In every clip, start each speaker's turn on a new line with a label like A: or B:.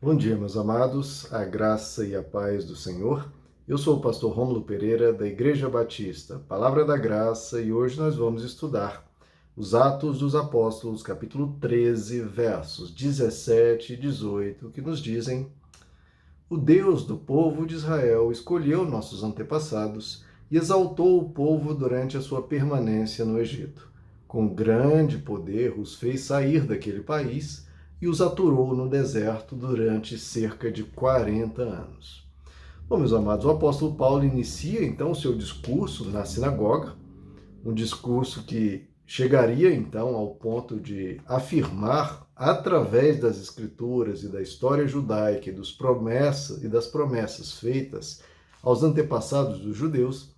A: Bom dia, meus amados, a graça e a paz do Senhor. Eu sou o pastor Rômulo Pereira, da Igreja Batista, Palavra da Graça, e hoje nós vamos estudar os Atos dos Apóstolos, capítulo 13, versos 17 e 18, que nos dizem: O Deus do povo de Israel escolheu nossos antepassados e exaltou o povo durante a sua permanência no Egito. Com grande poder os fez sair daquele país e os aturou no deserto durante cerca de 40 anos. Bom, meus amados, o apóstolo Paulo inicia então o seu discurso na sinagoga, um discurso que chegaria então ao ponto de afirmar, através das escrituras e da história judaica e das promessas feitas aos antepassados dos judeus,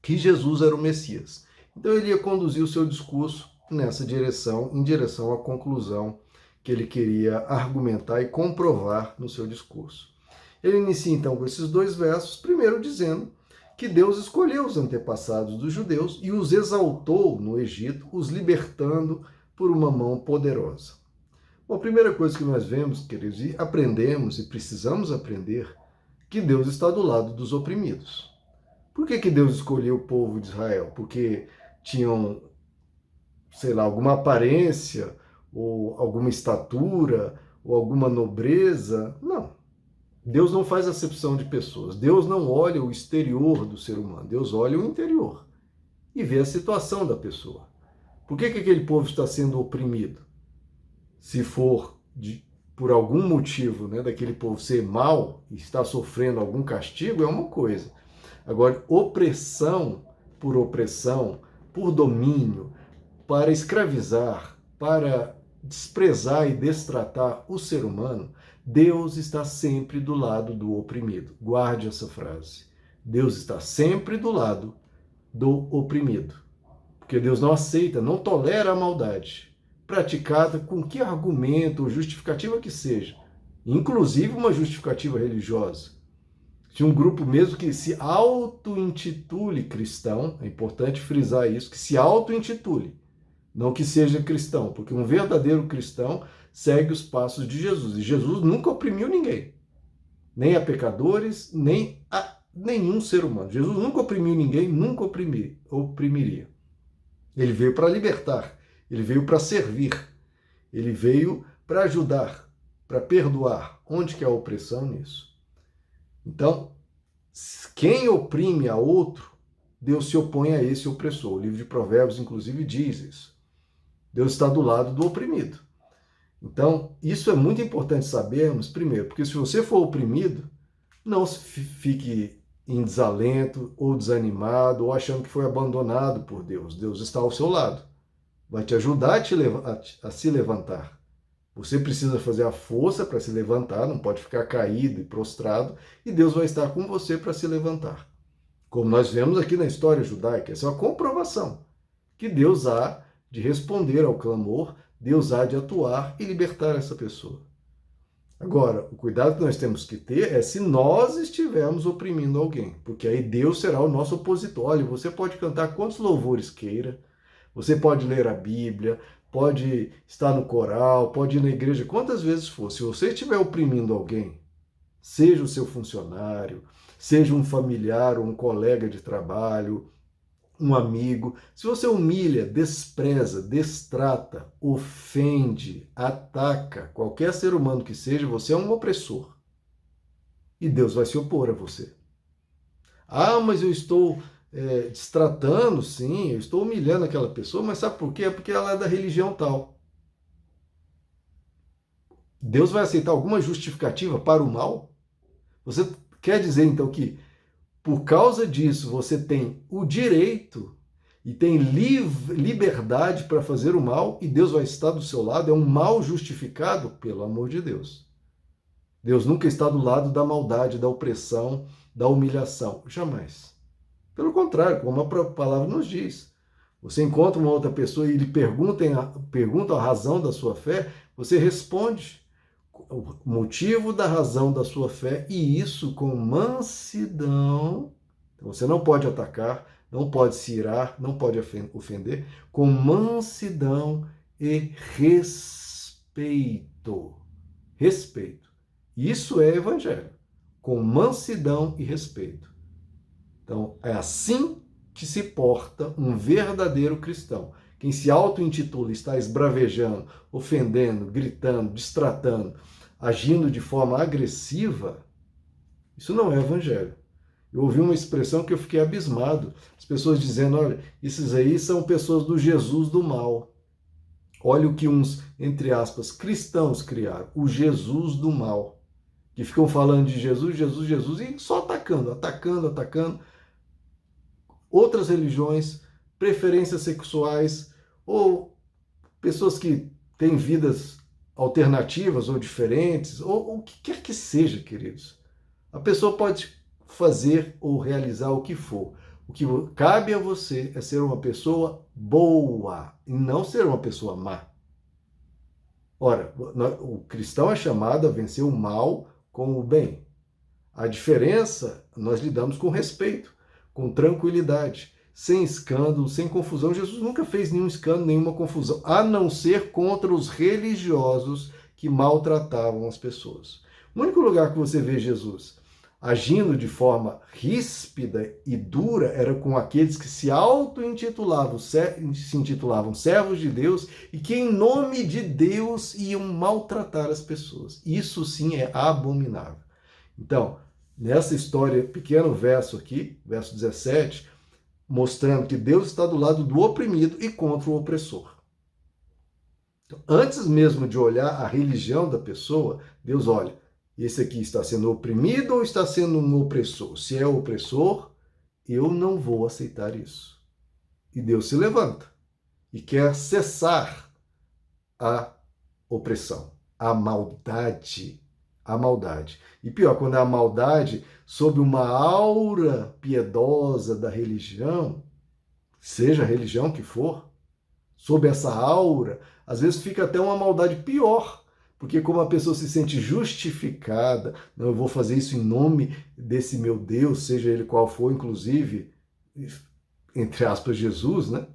A: que Jesus era o Messias. Então ele ia conduzir o seu discurso nessa direção, em direção à conclusão que ele queria argumentar e comprovar no seu discurso. Ele inicia então com esses dois versos, primeiro dizendo que Deus escolheu os antepassados dos judeus e os exaltou no Egito, os libertando por uma mão poderosa. Bom, a primeira coisa que nós vemos, queridos, e aprendemos e precisamos aprender, que Deus está do lado dos oprimidos. Por que Deus escolheu o povo de Israel? Porque tinham, sei lá, alguma aparência, ou alguma estatura, ou alguma nobreza? Não. Deus não faz acepção de pessoas. Deus não olha o exterior do ser humano. Deus olha o interior e vê a situação da pessoa. Por que aquele povo está sendo oprimido? Se for por algum motivo, né, daquele povo ser mau e estar sofrendo algum castigo, é uma coisa. Agora, opressão, por domínio, para escravizar, para desprezar e destratar o ser humano, Deus está sempre do lado do oprimido. Guarde essa frase. Deus está sempre do lado do oprimido. Porque Deus não aceita, não tolera a maldade, praticada com que argumento ou justificativa que seja, inclusive uma justificativa religiosa. Se um grupo mesmo que se auto-intitule cristão, é importante frisar isso, que se auto-intitule, não que seja cristão, porque um verdadeiro cristão segue os passos de Jesus. E Jesus nunca oprimiu ninguém, nem a pecadores, nem a nenhum ser humano. Jesus nunca oprimiu ninguém, nunca oprimiria. Ele veio para libertar, ele veio para servir, ele veio para ajudar, para perdoar. Onde que é a opressão nisso? Então, quem oprime a outro, Deus se opõe a esse opressor. O livro de Provérbios, inclusive, diz isso. Deus está do lado do oprimido. Então, isso é muito importante sabermos, primeiro, porque se você for oprimido, não fique em desalento, ou desanimado, ou achando que foi abandonado por Deus. Deus está ao seu lado. Vai te ajudar a se levantar. Você precisa fazer a força para se levantar, não pode ficar caído e prostrado, e Deus vai estar com você para se levantar. Como nós vemos aqui na história judaica, essa é uma comprovação que Deus há de responder ao clamor, Deus há de atuar e libertar essa pessoa. Agora, o cuidado que nós temos que ter é se nós estivermos oprimindo alguém, porque aí Deus será o nosso opositor. Olha, você pode cantar quantos louvores queira, você pode ler a Bíblia, pode estar no coral, pode ir na igreja, quantas vezes for. Se você estiver oprimindo alguém, seja o seu funcionário, seja um familiar ou um colega de trabalho, um amigo, se você humilha, despreza, destrata, ofende, ataca qualquer ser humano que seja, você é um opressor. E Deus vai se opor a você. Ah, mas eu estou destratando, sim, eu estou humilhando aquela pessoa, mas sabe por quê? É porque ela é da religião tal. Deus vai aceitar alguma justificativa para o mal? Você quer dizer, então, que por causa disso você tem o direito e tem liberdade para fazer o mal e Deus vai estar do seu lado? É um mal justificado? Pelo amor de Deus. Deus nunca está do lado da maldade, da opressão, da humilhação. Jamais. Pelo contrário, como a palavra nos diz. Você encontra uma outra pessoa e lhe pergunta a razão da sua fé, você responde o motivo da razão da sua fé, e isso com mansidão. Então, você não pode atacar, não pode se irar, não pode ofender, com mansidão e respeito. Respeito. Isso é evangelho, com mansidão e respeito. Então, é assim que se porta um verdadeiro cristão. Quem se auto-intitula, está esbravejando, ofendendo, gritando, distratando, agindo de forma agressiva, isso não é evangelho. Eu ouvi uma expressão que eu fiquei abismado. As pessoas dizendo, olha, esses aí são pessoas do Jesus do mal. Olha o que uns, entre aspas, cristãos criaram, o Jesus do mal. Que ficam falando de Jesus, Jesus, Jesus, e só atacando, atacando, atacando. Outras religiões, preferências sexuais, ou pessoas que têm vidas alternativas ou diferentes, ou o que quer que seja, queridos. A pessoa pode fazer ou realizar o que for. O que cabe a você é ser uma pessoa boa e não ser uma pessoa má. Ora, o cristão é chamado a vencer o mal com o bem. A diferença, nós lidamos com respeito, com tranquilidade, sem escândalo, sem confusão. Jesus nunca fez nenhum escândalo, nenhuma confusão, a não ser contra os religiosos que maltratavam as pessoas. O único lugar que você vê Jesus agindo de forma ríspida e dura era com aqueles que se auto-intitulavam, se intitulavam servos de Deus e que em nome de Deus iam maltratar as pessoas. Isso sim é abominável. Então, nessa história, pequeno verso aqui, verso 17, mostrando que Deus está do lado do oprimido e contra o opressor. Então, antes mesmo de olhar a religião da pessoa, Deus olha, esse aqui está sendo oprimido ou está sendo um opressor? Se é opressor, eu não vou aceitar isso. E Deus se levanta e quer cessar a opressão, a maldade. A maldade. E pior, quando é a maldade sob uma aura piedosa da religião, seja a religião que for, sob essa aura, às vezes fica até uma maldade pior, porque como a pessoa se sente justificada, não, eu vou fazer isso em nome desse meu Deus, seja ele qual for, inclusive, entre aspas, Jesus, né?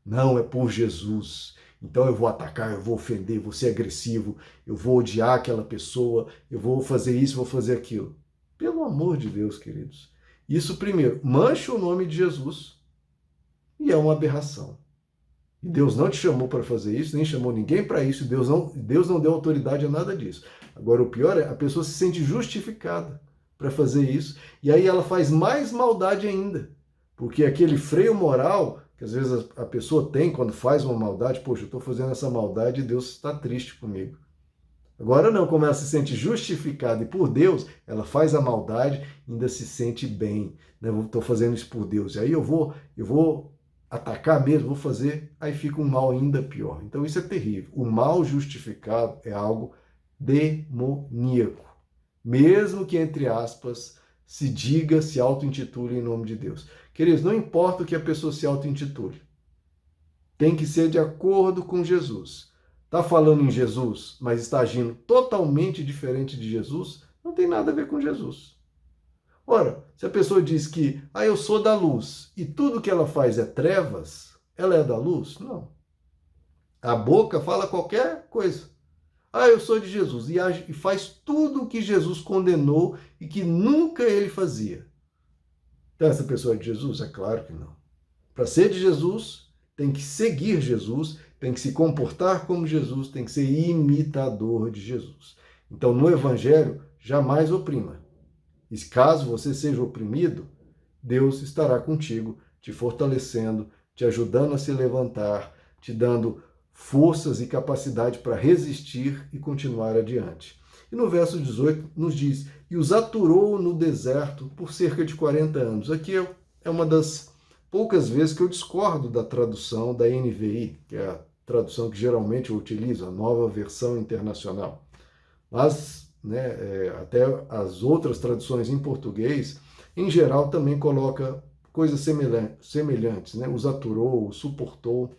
A: Não, é por Jesus. Então eu vou atacar, eu vou ofender, vou ser agressivo, eu vou odiar aquela pessoa, eu vou fazer isso, vou fazer aquilo. Pelo amor de Deus, queridos. Isso, primeiro, mancha o nome de Jesus e é uma aberração. E Deus não te chamou para fazer isso, nem chamou ninguém para isso, Deus não deu autoridade a nada disso. Agora, o pior é a pessoa se sente justificada para fazer isso, e aí ela faz mais maldade ainda, porque aquele freio moral que às vezes a pessoa tem quando faz uma maldade, poxa, eu estou fazendo essa maldade e Deus está triste comigo. Agora não, como ela se sente justificada e por Deus, ela faz a maldade e ainda se sente bem. Né? Estou fazendo isso por Deus. E aí eu vou atacar mesmo, vou fazer, aí fica um mal ainda pior. Então isso é terrível. O mal justificado é algo demoníaco. Mesmo que, entre aspas, se diga, se auto-intitule em nome de Deus. Queridos, não importa o que a pessoa se auto-intitule. Tem que ser de acordo com Jesus. Está falando em Jesus, mas está agindo totalmente diferente de Jesus, não tem nada a ver com Jesus. Ora, se a pessoa diz que eu sou da luz e tudo que ela faz é trevas, ela é da luz? Não. A boca fala qualquer coisa. Eu sou de Jesus e age, e faz tudo o que Jesus condenou e que nunca ele fazia. Então essa pessoa é de Jesus? É claro que não. Para ser de Jesus, tem que seguir Jesus, tem que se comportar como Jesus, tem que ser imitador de Jesus. Então no Evangelho, jamais oprima. E caso você seja oprimido, Deus estará contigo, te fortalecendo, te ajudando a se levantar, te dando forças e capacidade para resistir e continuar adiante. E no verso 18 nos diz, e os aturou no deserto por cerca de 40 anos. Aqui é uma das poucas vezes que eu discordo da tradução da NVI, que é a tradução que geralmente eu utilizo, a nova versão internacional. Mas até as outras traduções em português, em geral, também coloca coisas semelhantes, né? Os aturou, os suportou.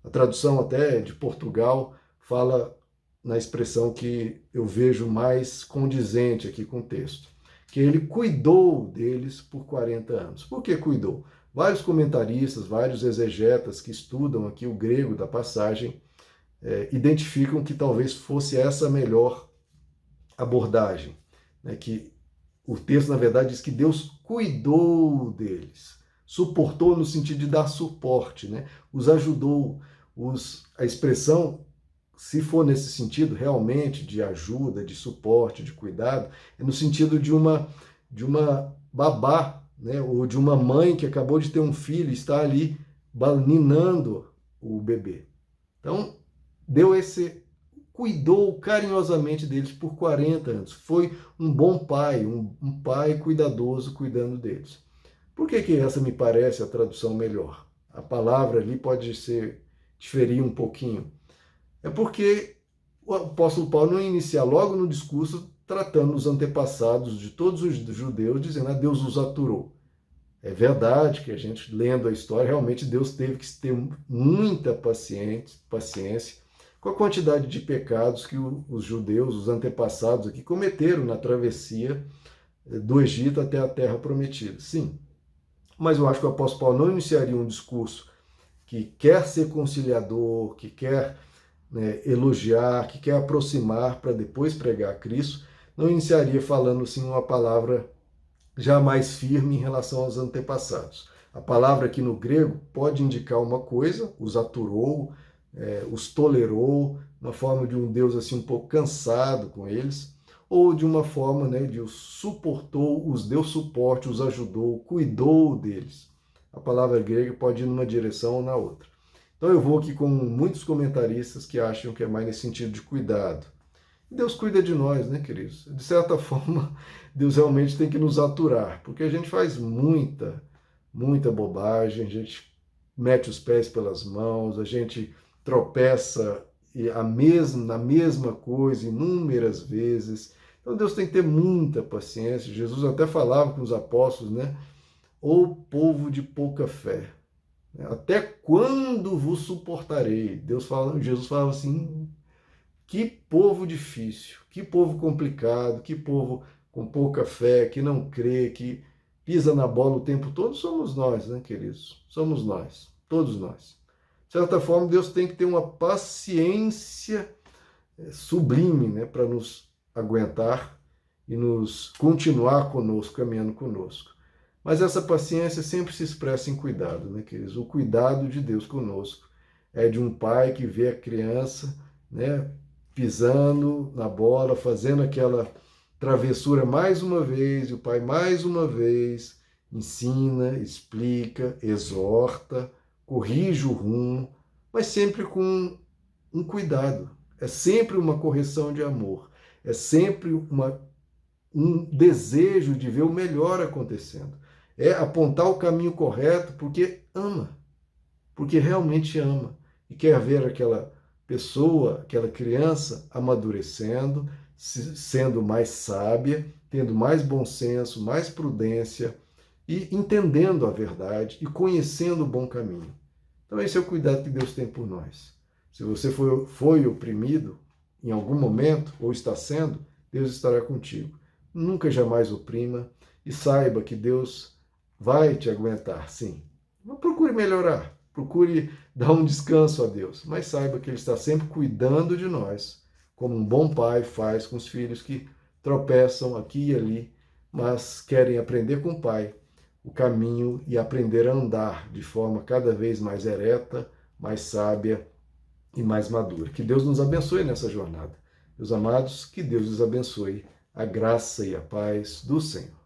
A: A tradução até de Portugal fala na expressão que eu vejo mais condizente aqui com o texto, que ele cuidou deles por 40 anos. Por que cuidou? Vários comentaristas, vários exegetas que estudam aqui o grego da passagem identificam que talvez fosse essa a melhor abordagem, né, que o texto, na verdade, diz que Deus cuidou deles, suportou no sentido de dar suporte, né, os ajudou. A expressão, se for nesse sentido realmente de ajuda, de suporte, de cuidado, é no sentido de uma babá, né, ou de uma mãe que acabou de ter um filho e está ali ninando o bebê. Então, cuidou carinhosamente deles por 40 anos. Foi um bom pai, um pai cuidadoso cuidando deles. Por que essa me parece a tradução melhor? A palavra ali pode diferir um pouquinho. É porque o apóstolo Paulo não inicia logo no discurso tratando os antepassados de todos os judeus, dizendo a Deus os aturou. É verdade que a gente, lendo a história, realmente Deus teve que ter muita paciência com a quantidade de pecados que os judeus, os antepassados aqui, cometeram na travessia do Egito até a Terra Prometida. Sim, mas eu acho que o apóstolo Paulo não iniciaria um discurso que quer ser conciliador, que quer, né, elogiar, que quer aproximar para depois pregar Cristo, não iniciaria falando assim uma palavra já mais firme em relação aos antepassados. A palavra aqui no grego pode indicar uma coisa, os aturou, os tolerou, uma forma de um Deus assim um pouco cansado com eles, ou de uma forma, né, de os suportou, os deu suporte, os ajudou, cuidou deles. A palavra grega pode ir numa direção ou na outra. Então eu vou aqui com muitos comentaristas que acham que é mais nesse sentido de cuidado. Deus cuida de nós, né, queridos? De certa forma, Deus realmente tem que nos aturar, porque a gente faz muita bobagem, a gente mete os pés pelas mãos, a gente tropeça na mesma coisa inúmeras vezes. Então Deus tem que ter muita paciência. Jesus até falava com os apóstolos, né? Ô povo de pouca fé, até quando vos suportarei? Jesus falava assim, que povo difícil, que povo complicado, que povo com pouca fé, que não crê, que pisa na bola o tempo todo, somos nós, né, queridos? Somos nós, todos nós. De certa forma, Deus tem que ter uma paciência sublime, né, para nos aguentar e nos continuar conosco, caminhando conosco. Mas essa paciência sempre se expressa em cuidado, né, queridos? O cuidado de Deus conosco é de um pai que vê a criança, né, pisando na bola, fazendo aquela travessura mais uma vez, e o pai mais uma vez ensina, explica, exorta, corrige o rumo, mas sempre com um cuidado. É sempre uma correção de amor. É sempre um desejo de ver o melhor acontecendo. É apontar o caminho correto porque ama, porque realmente ama e quer ver aquela pessoa, aquela criança amadurecendo, sendo mais sábia, tendo mais bom senso, mais prudência e entendendo a verdade e conhecendo o bom caminho. Então esse é o cuidado que Deus tem por nós. Se você foi oprimido em algum momento ou está sendo, Deus estará contigo. Nunca jamais oprima e saiba que Deus vai te aguentar, sim. Mas procure melhorar. Procure dar um descanso a Deus, mas saiba que Ele está sempre cuidando de nós, como um bom pai faz com os filhos que tropeçam aqui e ali, mas querem aprender com o pai o caminho e aprender a andar de forma cada vez mais ereta, mais sábia e mais madura. Que Deus nos abençoe nessa jornada. Meus amados, que Deus os abençoe. A graça e a paz do Senhor.